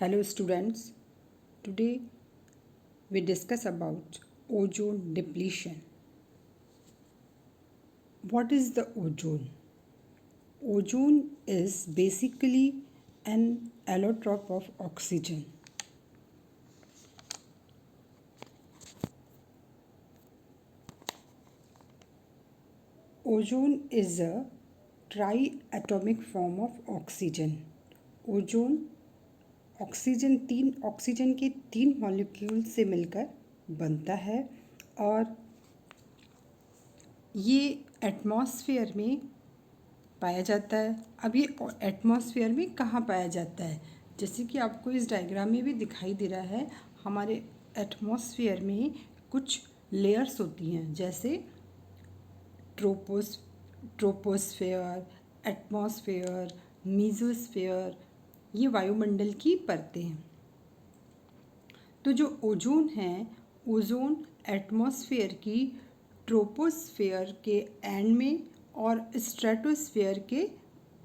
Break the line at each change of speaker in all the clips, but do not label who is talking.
Hello students, today we discuss about ozone depletion. What is the ozone? Ozone is basically an allotrope of oxygen. Ozone is a triatomic form of oxygen. Ozone oxygen के तीन molecule से मिलकर बनता है और ये atmosphere में पाया जाता है। अब ये एटमॉस्फेयर में कहाँ पाया जाता है? जैसे कि आपको इस डायग्राम में भी दिखाई दे रहा है, हमारे एटमॉस्फेयर में कुछ लेयर्स होती हैं, जैसे ट्रोपोस्फेयर, एटमॉस्फेयर, मीजोस्फेयर, ये वायुमंडल की परतें हैं। तो जो ओजोन है, ओजोन एटमॉस्फेयर की ट्रोपोस्फेयर के एंड में और स्ट्रेटोस्फेयर के,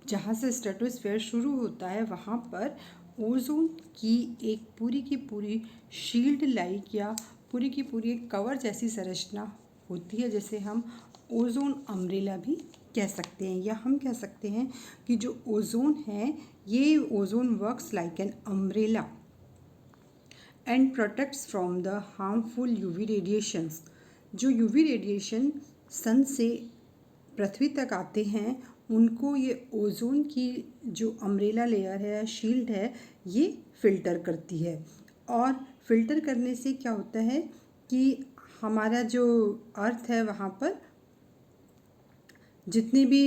जहाँ से स्ट्रेटोस्फेयर शुरू होता है, वहाँ पर ओजोन की एक पूरी की पूरी शील्ड लाइक या पूरी की पूरी एक कवर जैसी संरचना होती है, जैसे हम ओजोन अम्ब्रेला भी कह सकते हैं। या हम कह सकते हैं कि जो ओजोन है, ये ozone works like an umbrella and protects from the harmful UV radiations. जो यूवी रेडिएशन सन से पृथ्वी तक आते हैं, उनको ये ओजोन की जो अम्ब्रेला लेयर है, शील्ड है, ये फिल्टर करती है। और फिल्टर करने से क्या होता है कि हमारा जो अर्थ है, वहाँ पर जितने भी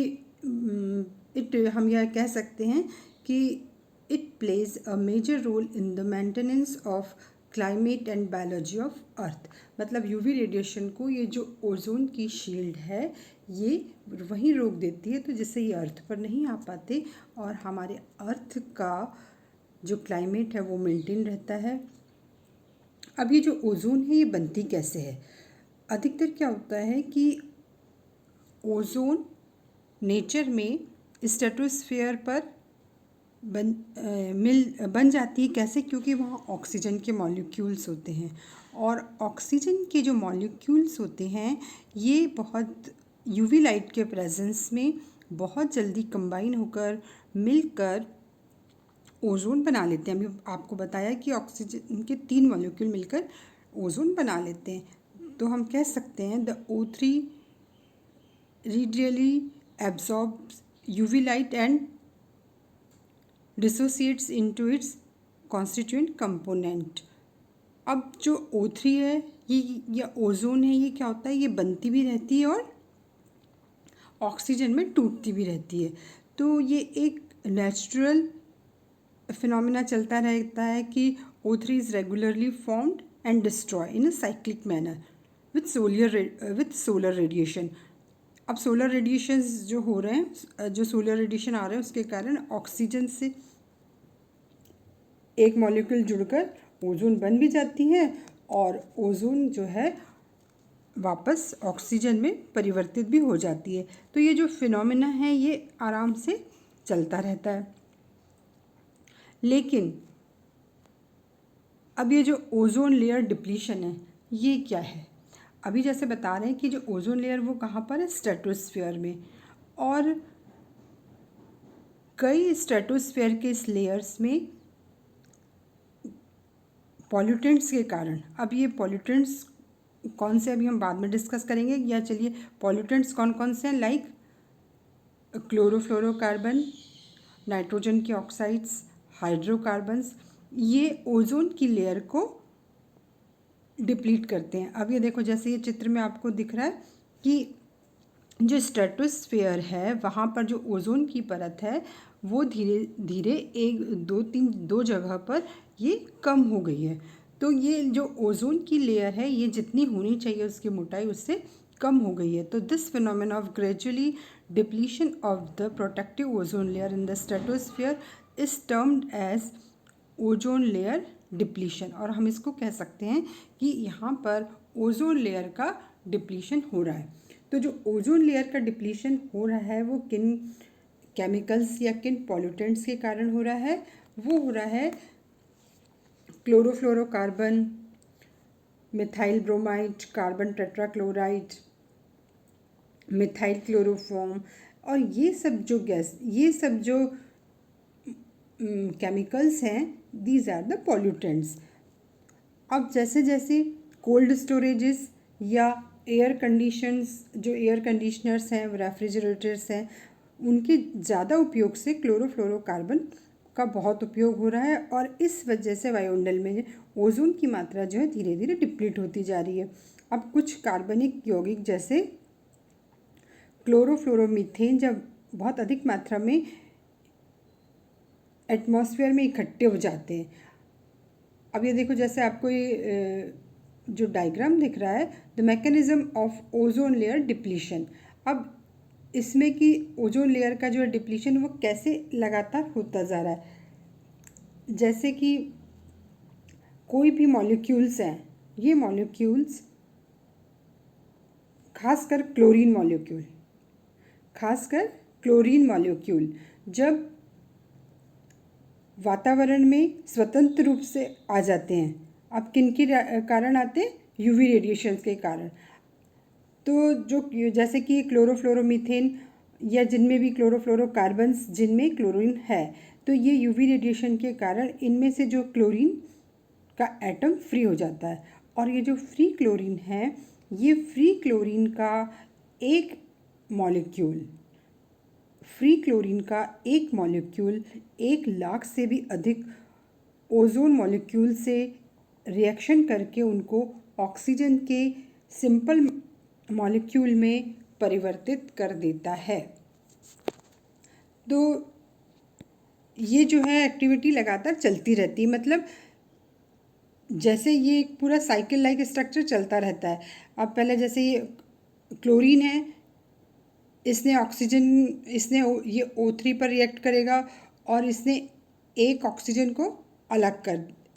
हम यह कह सकते हैं कि it plays a major role in the maintenance of climate and biology of earth. मतलब यूवी रेडिएशन को ये जो ओजोन की शील्ड है, ये वहीं रोक देती है, तो जिससे ये अर्थ पर नहीं आ पाते और हमारे अर्थ का जो क्लाइमेट है वो मेंटेन रहता है। अब ये जो ओजोन है, ये बनती कैसे है? अधिकतर क्या होता है कि ओजोन नेचर में स्ट्रेटोस्फेयर पर बन जाती है। कैसे? क्योंकि वहाँ ऑक्सीजन के मॉलिक्यूल्स होते हैं और ऑक्सीजन के जो मॉलिक्यूल्स होते हैं, ये बहुत यूवी लाइट के प्रेजेंस में बहुत जल्दी कंबाइन होकर मिलकर ओजोन बना लेते हैं। अभी आपको बताया कि ऑक्सीजन के तीन मॉलिक्यूल मिलकर ओजोन बना लेते हैं। तो हम कह सकते हैं the O3 readily absorbs UV light and dissociates into its constituent component। अब जो O3 है, ये या ओजोन है, ये क्या होता है? ये बनती भी रहती है और ऑक्सीजन में टूटती भी रहती है। तो ये एक नेचुरल फिनोमिना चलता रहता है कि O3 is regularly formed and destroy in a cyclic manner with solar radiation. अब सोलर रेडिएशंस जो हो रहे हैं, जो सोलर रेडिएशन आ रहे हैं, उसके कारण ऑक्सीजन से एक मॉलिक्यूल जुड़कर ओजोन बन भी जाती है और ओजोन जो है वापस ऑक्सीजन में परिवर्तित भी हो जाती है। तो ये जो फिनोमेना है, ये आराम से चलता रहता है। लेकिन अब ये जो ओजोन लेयर डिप्लीशन है, ये क्या है? अभी जैसे बता रहे हैं कि जो ओजोन लेयर वो कहाँ पर है? स्ट्रेटोस्फेयर में। और कई स्ट्रेटोस्फेयर के इस लेयर्स में पॉल्यूटेंट्स के कारण, अब ये पॉल्यूटेंट्स कौन से अभी हम बाद में डिस्कस करेंगे, या चलिए पॉल्यूटेंट्स कौन कौन से हैं, लाइक क्लोरोफ्लोरोकार्बन, नाइट्रोजन के ऑक्साइड्स, हाइड्रोकार्बन्स, ये ओजोन की लेयर को डिप्लीट करते हैं। अब ये देखो, जैसे ये चित्र में आपको दिख रहा है कि जो स्ट्रेटोस्फेयर है, वहाँ पर जो ओजोन की परत है, वो धीरे धीरे दो जगह पर ये कम हो गई है। तो ये जो ओजोन की लेयर है, ये जितनी होनी चाहिए उसकी मोटाई, उससे कम हो गई है। तो this phenomena of gradually depletion of the protective ozone layer in the stratosphere is termed as ozone layer depletion. और हम इसको कह सकते हैं कि यहाँ पर ओजोन लेयर का डिप्लीशन हो रहा है। तो जो ओजोन लेयर का डिप्लीशन हो रहा है, वो किन केमिकल्स या किन पॉल्यूटेंट्स के कारण हो रहा है? वो हो रहा है chlorofluorocarbon, methyl bromide, carbon tetrachloride, methyl chloroform, और ये सब जो केमिकल्स हैं, दीज आर द पॉल्यूटेंट्स। अब जैसे जैसे कोल्ड स्टोरेजेस या एयर कंडीशनर्स हैं, रेफ्रिजरेटर्स हैं, उनके ज़्यादा उपयोग से क्लोरोफ्लोरोकार्बन का बहुत उपयोग हो रहा है, और इस वजह से वायुमंडल में ओजोन की मात्रा जो है धीरे धीरे डिप्लीट होती जा रही है। अब कुछ कार्बनिक यौगिक जैसे क्लोरोफ्लोरोमीथेन जब बहुत अधिक मात्रा में एटमॉस्फेयर में इकट्ठे हो जाते हैं। अब ये देखो, जैसे आपको ये जो डायग्राम दिख रहा है, the mechanism of ozone layer depletion. अब इसमें कि ओजोन लेयर का जो है डिप्लीशन वो कैसे लगातार होता जा रहा है। जैसे कि कोई भी मॉलिक्यूल्स हैं, ये मॉलिक्यूल्स खासकर क्लोरीन मॉलिक्यूल जब वातावरण में स्वतंत्र रूप से आ जाते हैं, अब किन के कारण आते हैं? यूवी रेडिएशंस के कारण। तो जो जैसे कि क्लोरोफ्लोरोमीथेन या जिनमें भी क्लोरोफ्लोरोकार्बन्स जिनमें क्लोरीन है, तो ये यूवी रेडिएशन के कारण इनमें से जो क्लोरीन का एटम फ्री हो जाता है, और ये जो फ्री क्लोरीन है, ये फ्री क्लोरीन का एक मॉलिक्यूल 1,00,000 से भी अधिक ओजोन मॉलिक्यूल से रिएक्शन करके उनको ऑक्सीजन के सिंपल मॉलिक्यूल में परिवर्तित कर देता है। तो ये जो है एक्टिविटी लगातार चलती रहती है, मतलब जैसे ये एक पूरा साइकिल लाइक स्ट्रक्चर चलता रहता है। अब पहले जैसे ये क्लोरीन है, इसने ये O3 पर रिएक्ट करेगा और इसने एक ऑक्सीजन को अलग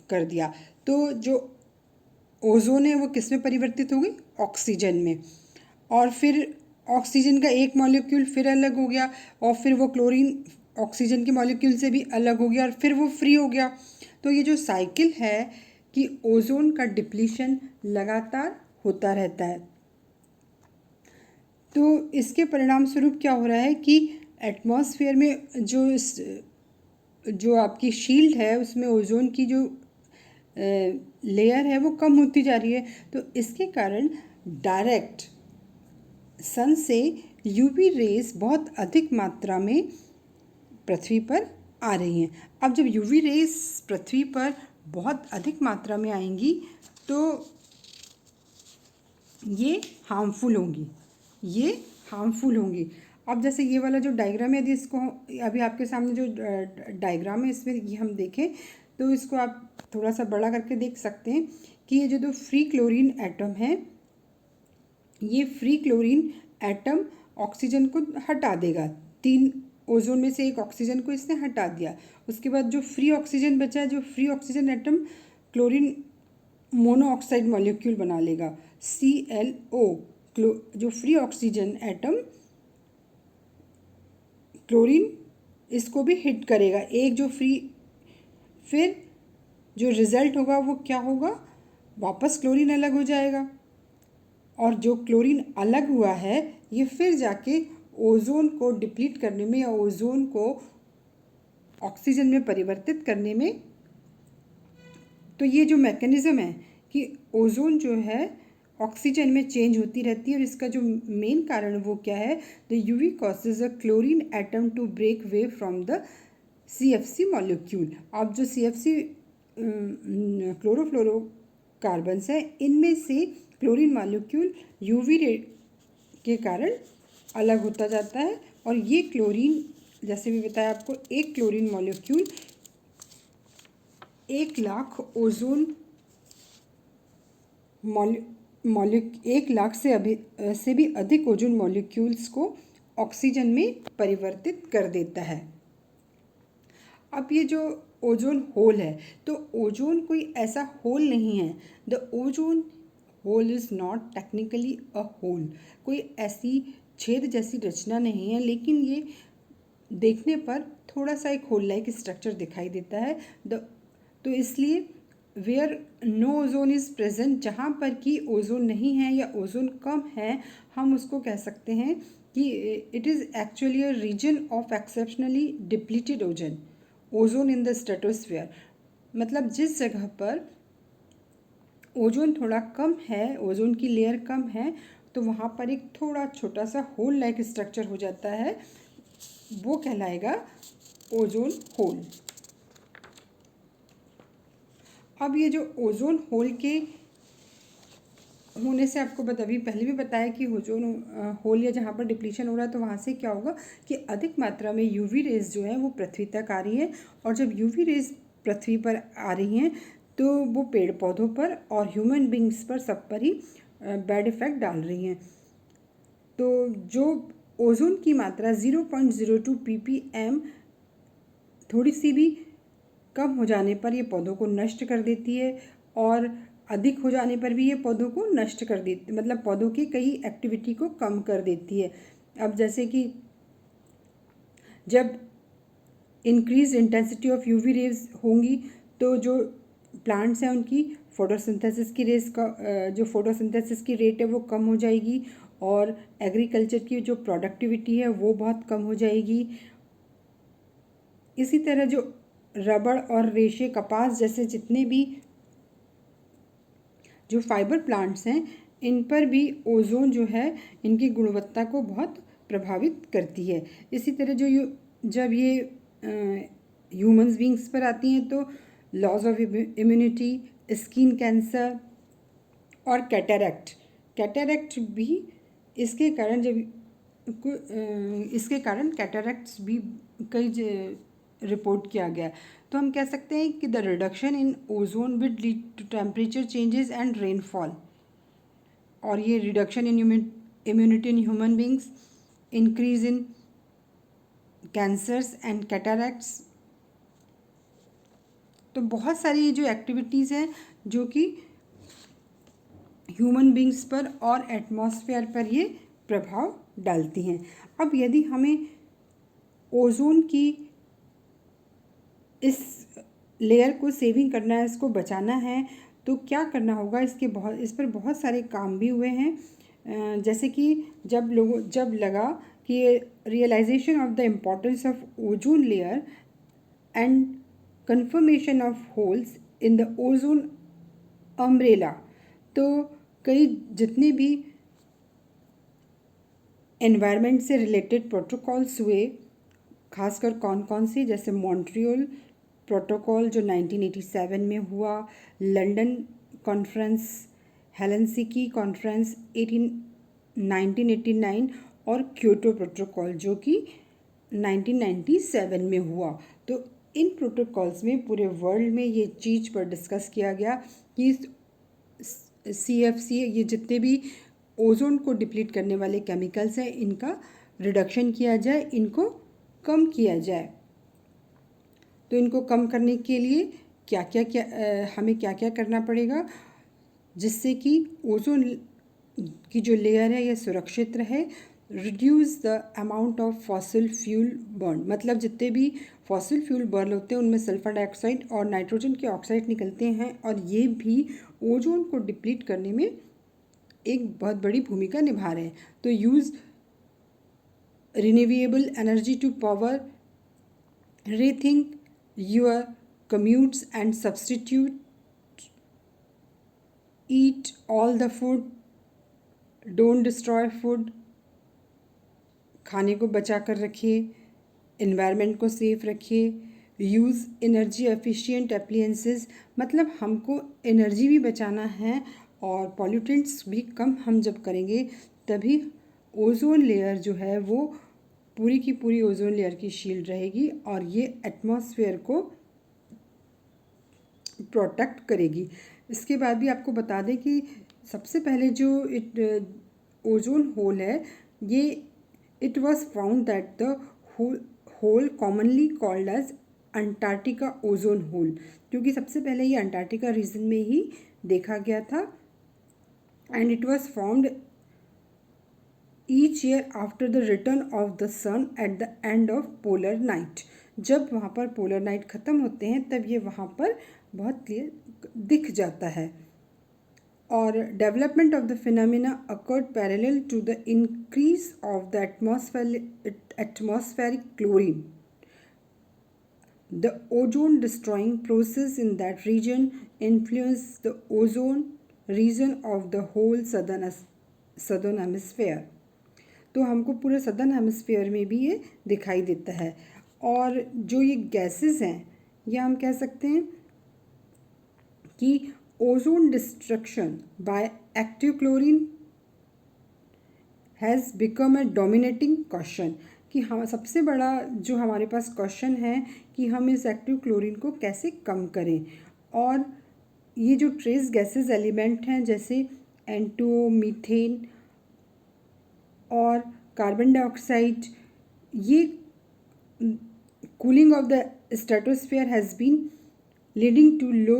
कर दिया, तो जो ओजोन है वो किस में परिवर्तित हो गई? ऑक्सीजन में। और फिर ऑक्सीजन का एक मॉलिक्यूल फिर अलग हो गया, और फिर वो क्लोरीन ऑक्सीजन के मॉलिक्यूल से भी अलग हो गया, और फिर वो फ्री हो गया। तो ये जो साइकिल है कि ओजोन का डिप्लीशन लगातार होता रहता है। तो इसके परिणाम स्वरूप क्या हो रहा है कि एटमॉस्फेयर में जो आपकी शील्ड है उसमें ओजोन की जो लेयर है वो कम होती जा रही है। तो इसके कारण डायरेक्ट सन से यूवी रेज बहुत अधिक मात्रा में पृथ्वी पर आ रही हैं। अब जब यूवी रेज पृथ्वी पर बहुत अधिक मात्रा में आएंगी तो ये हार्मफुल होंगी। अब जैसे ये वाला जो डायग्राम है, यदि इसको अभी आपके सामने जो डायग्राम है इसमें ये हम देखें तो इसको आप थोड़ा सा बड़ा करके देख सकते हैं कि ये जो फ्री क्लोरीन एटम है, ये फ्री क्लोरीन एटम ऑक्सीजन को हटा देगा। 3 ओजोन में से एक ऑक्सीजन को इसने हटा दिया। उसके बाद जो फ्री ऑक्सीजन बचा है, जो free oxygen atom chlorine monoxide molecule बना लेगा, ClO। जो फ्री ऑक्सीजन एटम क्लोरीन इसको भी हिट करेगा, एक जो फ्री, फिर जो रिजल्ट होगा वो क्या होगा? वापस क्लोरीन अलग हो जाएगा, और जो क्लोरीन अलग हुआ है ये फिर जाके ओजोन को डिप्लीट करने में या ओजोन को ऑक्सीजन में परिवर्तित करने में। तो ये जो मैकेनिज़्म है कि ओजोन जो है ऑक्सीजन में चेंज होती रहती है, और इसका जो मेन कारण वो क्या है? The UV causes a chlorine atom to break way from the CFC molecule. अब जो CFC क्लोरोफ्लोरोकार्बन्स हैं, इनमें से क्लोरीन मॉलिक्यूल यूवी रे के कारण अलग होता जाता है, और ये क्लोरीन, जैसे भी बताया आपको, एक क्लोरीन मॉलिक्यूल 1,00,000 ओजोन 1,00,000 से भी अधिक ओजोन मॉलिक्यूल्स को ऑक्सीजन में परिवर्तित कर देता है। अब ये जो ओजोन होल है, तो ओजोन कोई ऐसा होल नहीं है। The ozone hole is not technically a hole. कोई ऐसी छेद जैसी रचना नहीं है, लेकिन ये देखने पर थोड़ा सा एक होल लाइक स्ट्रक्चर दिखाई देता है। तो इसलिए where no ozone is present, जहाँ पर कि ओजोन नहीं है या ओजोन कम है, हम उसको कह सकते हैं कि it is actually a region of exceptionally depleted ozone in the stratosphere. मतलब जिस जगह पर ओजोन थोड़ा कम है, ओजोन की लेयर कम है, तो वहाँ पर एक थोड़ा छोटा सा होल लाइक स्ट्रक्चर हो जाता है, वो कहलाएगा ओजोन होल। अब ये जो ओजोन होल के होने से आपको अभी पहले भी बताया कि ओजोन होल या जहाँ पर डिप्लीशन हो रहा है तो वहाँ से क्या होगा कि अधिक मात्रा में यूवी रेज जो है वो पृथ्वी तक आ रही है, और जब यूवी रेज पृथ्वी पर आ रही हैं तो वो पेड़ पौधों पर और ह्यूमन बींग्स पर सब पर ही बैड इफ़ेक्ट डाल रही हैं। तो जो ओजोन की मात्रा 0.02 ppm थोड़ी सी भी कम हो जाने पर ये पौधों को नष्ट कर देती है, और अधिक हो जाने पर भी ये पौधों को नष्ट कर देती, मतलब पौधों की कई एक्टिविटी को कम कर देती है। अब जैसे कि जब increase intensity of UV rays होंगी तो जो प्लांट्स हैं उनकी फोटोसिंथेसिस की रेस का जो फोटोसिंथेसिस की रेट है वो कम हो जाएगी, और एग्रीकल्चर की जो प्रोडक्टिविटी है वो बहुत कम हो जाएगी। इसी तरह जो रबड़ और रेशे, कपास जैसे जितने भी जो फाइबर प्लांट्स हैं, इन पर भी ओजोन जो है इनकी गुणवत्ता को बहुत प्रभावित करती है। इसी तरह जब ये ह्यूमंस बींग्स पर आती हैं तो loss of immunity, skin cancer और कैटरैक्ट भी इसके कारण इसके कारण कैटरैक्ट्स भी कई रिपोर्ट किया गया। तो हम कह सकते हैं कि the reduction in ozone would lead to temperature changes and rainfall, और ये reduction in immunity in human beings, increase in cancers and cataracts. तो बहुत सारी जो एक्टिविटीज़ हैं जो कि ह्यूमन बींग्स पर और एटमॉस्फेयर पर ये प्रभाव डालती हैं। अब यदि हमें ओजोन की इस लेयर को सेविंग करना है, इसको बचाना है, तो क्या करना होगा, इस पर बहुत सारे काम भी हुए हैं। जैसे कि जब लगा कि realization of the importance of ozone layer and confirmation of holes in the ozone umbrella, तो कई जितने भी एनवायरनमेंट से रिलेटेड प्रोटोकॉल्स हुए, खासकर कौन कौन से, जैसे मॉन्ट्रियल प्रोटोकॉल जो 1987 में हुआ, लंदन कॉन्फ्रेंस, हेलसिंकी कॉन्फ्रेंस 1989 और क्योटो प्रोटोकॉल जो कि 1997 में हुआ। तो इन प्रोटोकॉल्स में पूरे वर्ल्ड में ये चीज़ पर डिस्कस किया गया कि CFC, ये जितने भी ओजोन को डिप्लीट करने वाले केमिकल्स हैं इनका रिडक्शन किया जाए, इनको कम किया जाए। तो इनको कम करने के लिए हमें क्या क्या करना पड़ेगा, जिससे कि ओजोन की जो लेयर है ये सुरक्षित रहे। Reduce the amount of fossil fuel burn, मतलब जितने भी फॉसिल फ्यूल बर्न होते हैं उनमें सल्फर डाइऑक्साइड और नाइट्रोजन के ऑक्साइड निकलते हैं, और ये भी ओजोन को डिप्लीट करने में एक बहुत बड़ी भूमिका निभा रहे हैं। तो use renewable energy to power, rethink your commutes and substitute, eat all the food, don't destroy food, खाने को बचा कर रखिए, इन्वायरमेंट को सेफ रखिए, यूज़ एनर्जी एफिशिएंट एप्लियंसेस, मतलब हमको एनर्जी भी बचाना है और पॉल्यूटेंट्स भी कम हम जब करेंगे तभी ओजोन लेयर जो है वो पूरी की पूरी ओजोन लेयर की शील्ड रहेगी और ये एटमॉस्फेयर को प्रोटेक्ट करेगी। इसके बाद भी आपको बता दें कि सबसे पहले जो ओजोन होल है ये it was found that the hole commonly called as Antarctica ozone hole, क्योंकि सबसे पहले ये अंटार्कटिका रीजन में ही देखा गया था, and it was found each year after the return of the sun at the end of polar night. जब वहाँ पर पोलर नाइट ख़त्म होते हैं तब ये वहाँ पर बहुत दिख जाता है। और development of the phenomena occurred parallel to the increase of the atmospheric chlorine. The ozone destroying process in that region influenced the ozone region of the whole southern hemisphere। तो हमको पूरे सदर्न हेमिस्फीयर में भी ये दिखाई देता है। और जो ये गैसेस हैं, या हम कह सकते हैं कि ozone destruction by active chlorine has become a dominating question, कि हाँ सबसे बड़ा जो हमारे पास क्वेश्चन है कि हम इस एक्टिव क्लोरीन को कैसे कम करें। और ये जो ट्रेस गैसेस एलिमेंट हैं जैसे N2O, मीथेन और कार्बन डाइऑक्साइड, ये cooling of the stratosphere has been leading to low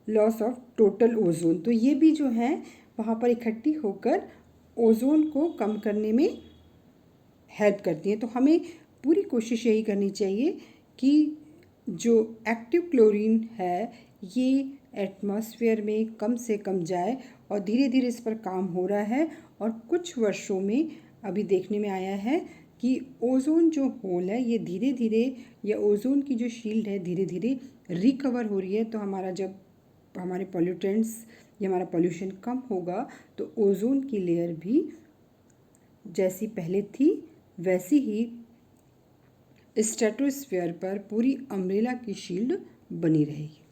loss of total ozone. तो ये भी जो है वहाँ पर इकट्ठी होकर ओजोन को कम करने में हेल्प करती हैं। तो हमें पूरी कोशिश यही करनी चाहिए कि जो एक्टिव क्लोरीन है ये एटमॉस्फेयर में कम से कम जाए, और धीरे धीरे इस पर काम हो रहा है। और कुछ वर्षों में अभी देखने में आया है कि ओजोन जो होल है ये धीरे धीरे, या ओजोन की जो शील्ड है धीरे धीरे रिकवर हो रही है। तो हमारा जब हमारे पॉल्यूटेंट्स या हमारा पॉल्यूशन कम होगा तो ओजोन की लेयर भी जैसी पहले थी वैसी ही स्ट्रेटोस्फीयर पर पूरी अम्ब्रेला की शील्ड बनी रहेगी।